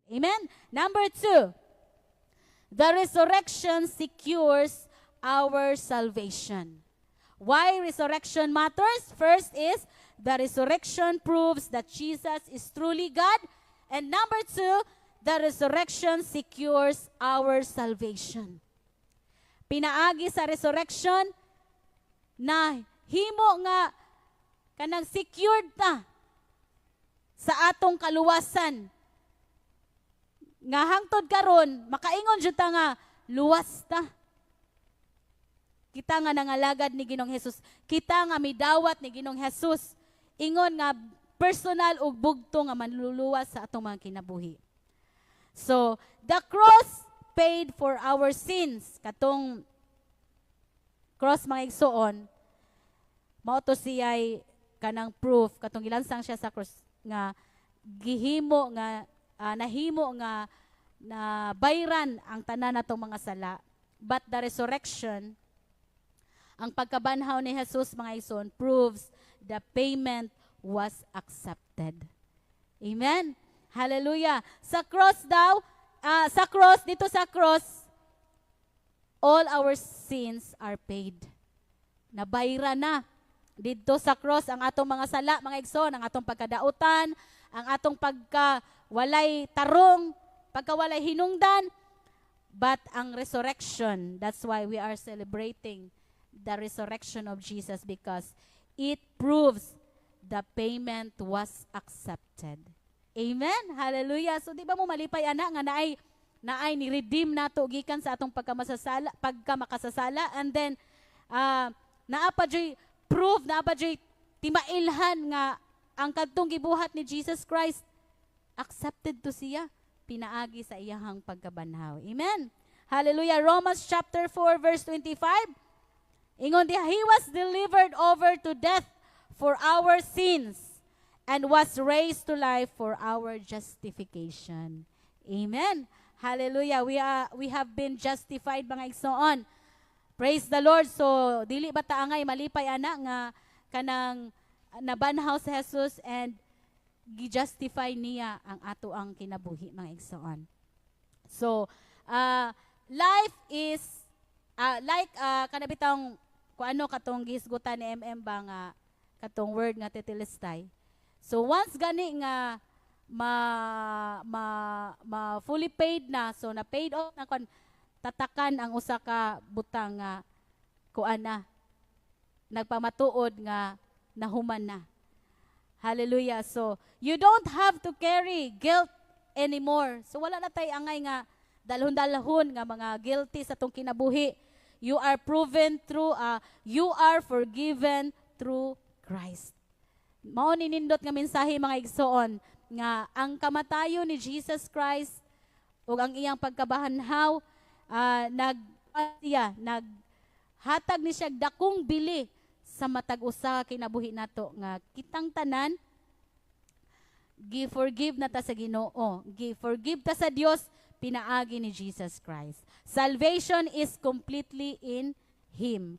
Amen? Number 2, the resurrection secures our salvation. Why resurrection matters? First is, the resurrection proves that Jesus is truly God. And number 2, the resurrection secures our salvation. Pinaagi sa resurrection na himo nga kanang secured ta sa atong kaluwasan. Nga hangtod karon makaingon jud ta nga luwas ta. Kita nga nangalagad ni Ginoong Hesus, kita nga midawat ni Ginoong Hesus, ingon nga personal ug bugto nga manluluwas sa atong mga kinabuhi. So, the cross paid for our sins. Katong cross mga igsoon, mao to siya'y kanang proof, katong gilansang siya sa cross nga gihimo nga nahimo nga na bayran ang tanan natong mga sala. But the resurrection, ang pagkabanhaw ni Jesus mga igsoon, proves the payment was accepted. Amen? Hallelujah. Sa cross daw, dito sa cross, all our sins are paid. Nabayra na. Dito sa cross, ang atong mga sala, mga igsoon, ang atong pagkadautan, ang atong pagkawalay tarong, pagkawalay hinungdan, but ang resurrection, that's why we are celebrating the resurrection of Jesus, because it proves the payment was accepted. Amen? Hallelujah. So di ba mo malipay ana nga naay ni redeem nato gikan sa atong pagkamakasasala, and then naa pa joy proof, naa pa joy timailhan nga ang kadtong gibuhat ni Jesus Christ accepted to siya, pinaagi sa iyahang pagkabanhaw. Amen? Hallelujah. Romans chapter 4 verse 25. Ingon diha, he was delivered over to death for our sins and was raised to life for our justification. Amen. Hallelujah. We have been justified mga igsoon. Praise the Lord. So dili ba ta angay malipay ana nga kanang nabanhaw si Jesus and gi-justify niya ang ato ang kinabuhi mga igsoon. So life is like kanabitang kuano katong gisgutan ni ba nga katong word nga tetelestai. So once gani nga fully paid na, so na paid off na kon tatakan ang usa ka butang nga kuan na nagpamatuod nga nahuman na. Hallelujah. So you don't have to carry guilt anymore. So wala na tay angay nga dalhon-dalhon nga mga guilty sa tong kinabuhi. You are proven through, you are forgiven through Christ. Mao ni nindot nga mensahe mga igsoon nga ang kamatayon ni Jesus Christ ug ang iyang pagkabahanhaw naghatag ni siya dakong bili sa matag usa kinabuhi nato nga kitang tanan gi-forgive na ta sa Ginoo, gi-forgive ta sa Dios pinaagi ni Jesus Christ. Salvation is completely in Him.